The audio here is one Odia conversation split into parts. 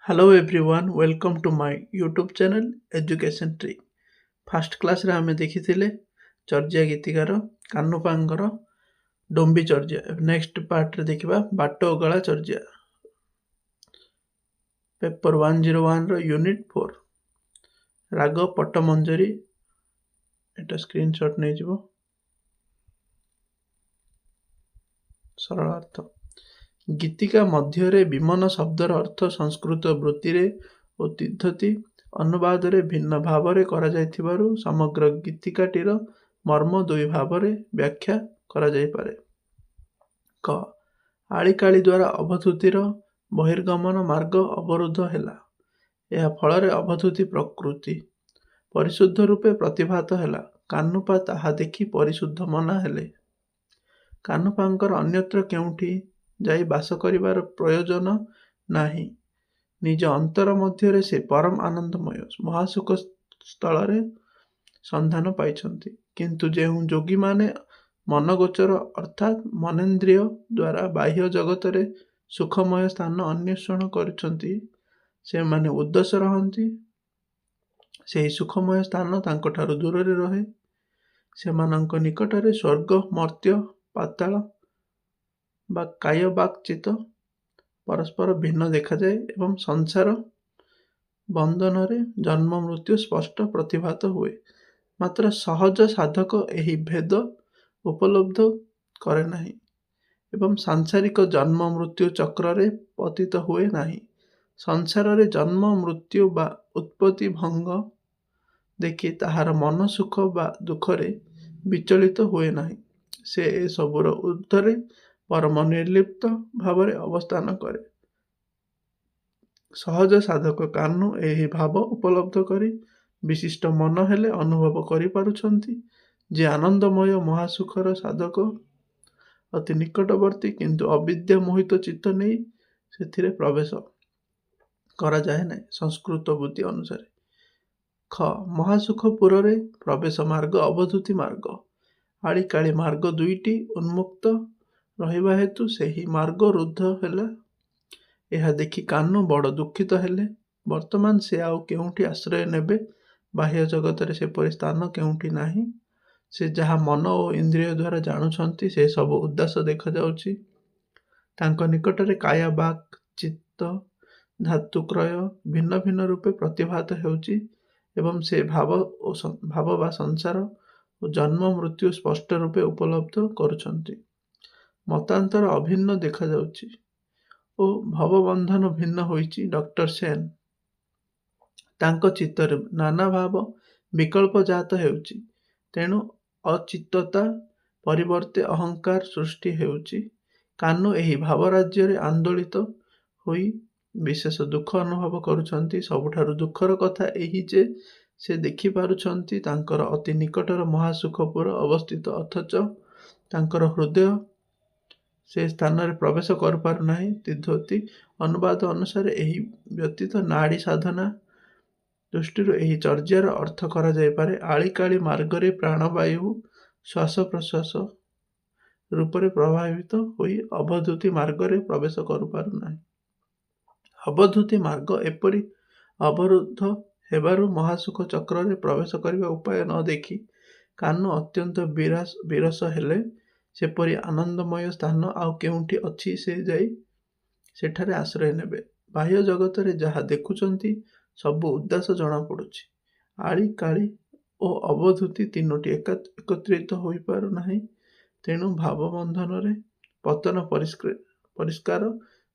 Hello everyone, welcome to my YouTube channel Education Tree. First କ୍ଲାସ୍ରେ ଆମେ ଦେଖିଥିଲେ ଚର୍ଯ୍ୟା ଗୀତିକାର କାହ୍ନୁପାଙ୍କର ଡୋମ୍ବି ଚର୍ଯ୍ୟା। ନେକ୍ସଟ ପାର୍ଟରେ ଦେଖିବା ବାଟ ଓଗାଳା ଚର୍ଯ୍ୟା। ପେପର 101ର ୟୁନିଟ୍ 4 ରାଗ ପଟ୍ଟମଞ୍ଜରୀ। ଏଟା ସ୍କ୍ରିନଶଟ୍ ନେଇଯିବ। ସରଳ ଅର୍ଥ। ଗୀତିକା ମଧ୍ୟରେ ବିମନ ଶବ୍ଦର ଅର୍ଥ ସଂସ୍କୃତ ବୃତ୍ତିରେ ଓ ତିବ୍ଦତୀ ଅନୁବାଦରେ ଭିନ୍ନ ଭାବରେ କରାଯାଇଥିବାରୁ ସମଗ୍ର ଗୀତିକାଟିର ମର୍ମ ଦୁଇ ଭାବରେ ବ୍ୟାଖ୍ୟା କରାଯାଇପାରେ। କ ଆଳିକାଳି ଦ୍ୱାରା ଅବଧୂତିର ବହିର୍ଗମନ ମାର୍ଗ ଅବରୁଦ୍ଧ ହେଲା। ଏହା ଫଳରେ ଅବଧୂତି ପ୍ରକୃତି ପରିଶୁଦ୍ଧ ରୂପେ ପ୍ରତିଭାତ ହେଲା। କାହ୍ନୁପା ତାହା ଦେଖି ପରିଶୁଦ୍ଧ ମନା ହେଲେ। କାହ୍ନୁପାଙ୍କର ଅନ୍ୟତ୍ର କେଉଁଠି ଯାଇ ବାସ କରିବାର ପ୍ରୟୋଜନ ନାହିଁ। ନିଜ ଅନ୍ତର ମଧ୍ୟରେ ସେ ପରମ ଆନନ୍ଦମୟ ମହାସୁଖ ସ୍ଥଳରେ ସନ୍ଧାନ ପାଇଛନ୍ତି। କିନ୍ତୁ ଯେଉଁ ଯୋଗୀମାନେ ମନଗୋଚର ଅର୍ଥାତ୍ ମନେନ୍ଦ୍ରିୟ ଦ୍ୱାରା ବାହ୍ୟ ଜଗତରେ ସୁଖମୟ ସ୍ଥାନ ଅନ୍ୱେଷଣ କରୁଛନ୍ତି, ସେମାନେ ଉଦାସ ରହନ୍ତି। ସେହି ସୁଖମୟ ସ୍ଥାନ ତାଙ୍କଠାରୁ ଦୂରରେ ରହେ। ସେମାନଙ୍କ ନିକଟରେ ସ୍ୱର୍ଗ, ମର୍ତ୍ତ୍ୟ, ପାତାଳ ବା କାୟବାକ୍ଚିତ ପରସ୍ପର ଭିନ୍ନ ଦେଖାଯାଏ ଏବଂ ସଂସାର ବନ୍ଧନରେ ଜନ୍ମ ମୃତ୍ୟୁ ସ୍ପଷ୍ଟ ପ୍ରତିଭାତ ହୁଏ। ମାତ୍ର ସହଜ ସାଧକ ଏହି ଭେଦ ଉପଲବ୍ଧ କରେ ନାହିଁ ଏବଂ ସାଂସାରିକ ଜନ୍ମ ମୃତ୍ୟୁ ଚକ୍ରରେ ପତିତ ହୁଏ ନାହିଁ। ସଂସାରରେ ଜନ୍ମ ମୃତ୍ୟୁ ବା ଉତ୍ପତ୍ତି ଭଙ୍ଗ ଦେଖି ତାହାର ମନ ସୁଖ ବା ଦୁଃଖରେ ବିଚଳିତ ହୁଏ ନାହିଁ। ସେ ଏସବୁର ଊର୍ଦ୍ଧ୍ୱରେ ପରମ ନିର୍ଲିପ୍ତ ଭାବରେ ଅବସ୍ଥାନ କରେ। ସହଜ ସାଧକ କାହ୍ନୁ ଏହି ଭାବ ଉପଲବ୍ଧ କରି ବିଶିଷ୍ଟ ମନ ହେଲେ ଅନୁଭବ କରିପାରୁଛନ୍ତି ଯେ ଆନନ୍ଦମୟ ମହାସୁଖର ସାଧକ ଅତି ନିକଟବର୍ତ୍ତୀ, କିନ୍ତୁ ଅବିଦ୍ୟା ମୋହିତ ଚିତ୍ତ ନେଇ ସେଥିରେ ପ୍ରବେଶ କରାଯାଏ ନାହିଁ। ସଂସ୍କୃତ ବୁଦ୍ଧି ଅନୁସାରେ ଖ ମହାସୁଖପୁରରେ ପ୍ରବେଶ ମାର୍ଗ ଅବଧୂତି ମାର୍ଗ। ଆଳିକାଳି ମାର୍ଗ ଦୁଇଟି ଉନ୍ମୁକ୍ତ ରହିବା ହେତୁ ସେହି ମାର୍ଗ ରୁଦ୍ଧ ହେଲା। ଏହା ଦେଖି କାହ୍ନୁ ବଡ଼ ଦୁଃଖିତ ହେଲେ। ବର୍ତ୍ତମାନ ସେ ଆଉ କେଉଁଠି ଆଶ୍ରୟ ନେବେ? ବାହ୍ୟ ଜଗତରେ ସେପରି ସ୍ଥାନ କେଉଁଠି ନାହିଁ। ସେ ଯାହା ମନ ଓ ଇନ୍ଦ୍ରିୟ ଦ୍ୱାରା ଜାଣୁଛନ୍ତି, ସେ ସବୁ ଉଦାସ ଦେଖାଯାଉଛି। ତାଙ୍କ ନିକଟରେ କାୟା, ବାକ୍, ଚିତ୍ତ, ଧାତୁ କ୍ରୟ ଭିନ୍ନ ଭିନ୍ନ ରୂପେ ପ୍ରତିଭାତ ହେଉଛି ଏବଂ ସେ ଭାବ ବା ସଂସାର ଓ ଜନ୍ମ ମୃତ୍ୟୁ ସ୍ପଷ୍ଟ ରୂପେ ଉପଲବ୍ଧ କରୁଛନ୍ତି। ମତାନ୍ତର ଅଭିନ୍ନ ଦେଖାଯାଉଛି ଓ ଭବବନ୍ଧନ ଭିନ୍ନ ହୋଇଛି। ଡକ୍ଟର ସେନ୍ ତାଙ୍କ ଚିତ୍ତରେ ନାନା ଭାବ ବିକଳ୍ପ ଜାତ ହେଉଛି, ତେଣୁ ଅଚିତ୍ତତା ପରିବର୍ତ୍ତେ ଅହଙ୍କାର ସୃଷ୍ଟି ହେଉଛି। କାହ୍ନୁ ଏହି ଭାବରାଜ୍ୟରେ ଆନ୍ଦୋଳିତ ହୋଇ ବିଶେଷ ଦୁଃଖ ଅନୁଭବ କରୁଛନ୍ତି। ସବୁଠାରୁ ଦୁଃଖର କଥା ଏହି ଯେ ସେ ଦେଖିପାରୁଛନ୍ତି ତାଙ୍କର ଅତି ନିକଟର ମହାସୁଖପୁର ଅବସ୍ଥିତ, ଅଥଚ ତାଙ୍କର ହୃଦୟ ସେ ସ୍ଥାନରେ ପ୍ରବେଶ କରିପାରୁନାହିଁ। ତିବ୍ଦତୀ ଅନୁବାଦ ଅନୁସାରେ ଏହି ବ୍ୟତୀତ ନାଡ଼ି ସାଧନା ଦୃଷ୍ଟିରୁ ଏହି ଚର୍ଯ୍ୟାର ଅର୍ଥ କରାଯାଇପାରେ ଆଳିକାଳି ମାର୍ଗରେ ପ୍ରାଣବାୟୁ ଶ୍ୱାସ ପ୍ରଶ୍ୱାସ ରୂପରେ ପ୍ରଭାବିତ ହୋଇ ଅବଧୂତି ମାର୍ଗରେ ପ୍ରବେଶ କରିପାରୁନାହିଁ। ଅବଧୂତି ମାର୍ଗ ଏପରି ଅବରୁଦ୍ଧ ହେବାରୁ ମହାସୁଖ ଚକ୍ରରେ ପ୍ରବେଶ କରିବା ଉପାୟ ନ ଦେଖି କାହ୍ନୁ ଅତ୍ୟନ୍ତ ବିରସ ହେଲେ। ସେପରି ଆନନ୍ଦମୟ ସ୍ଥାନ ଆଉ କେଉଁଠି ଅଛି ସେ ଯାଇ ସେଠାରେ ଆଶ୍ରୟ ନେବେ? ବାହ୍ୟ ଜଗତରେ ଯାହା ଦେଖୁଛନ୍ତି ସବୁ ଉଦାସ ଜଣାପଡ଼ୁଛି। ଆଳି, କାଳି ଓ ଅବଧୂତି ତିନୋଟି ଏକତ୍ରିତ ହୋଇପାରୁନାହିଁ। ତେଣୁ ଭାବବନ୍ଧନରେ ପତନ ପରିଷ୍କାର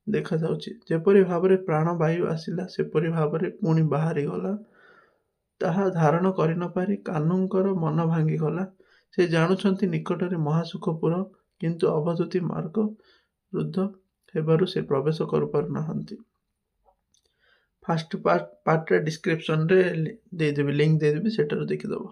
ଦେଖାଯାଉଛି। ଯେପରି ଭାବରେ ପ୍ରାଣବାୟୁ ଆସିଲା, ସେପରି ଭାବରେ ପୁଣି ବାହାରିଗଲା। ତାହା ଧାରଣ କରିନପାରି କାହ୍ନୁଙ୍କର ମନ ଭାଙ୍ଗିଗଲା। ସେ ଜାଣୁଛନ୍ତି ନିକଟରେ ମହାସୁଖପୁର, କିନ୍ତୁ ଅବଧୂତି ମାର୍ଗ ରୁଦ୍ଧ ହେବାରୁ ସେ ପ୍ରବେଶ କରିପାରୁନାହାନ୍ତି। ଫାଷ୍ଟ ପାର୍ଟରେ ଡିସ୍କ୍ରିପ୍ସନରେ ଲିଙ୍କ ଦେଇଦେବି, ସେଠାରୁ ଦେଖିଦେବ।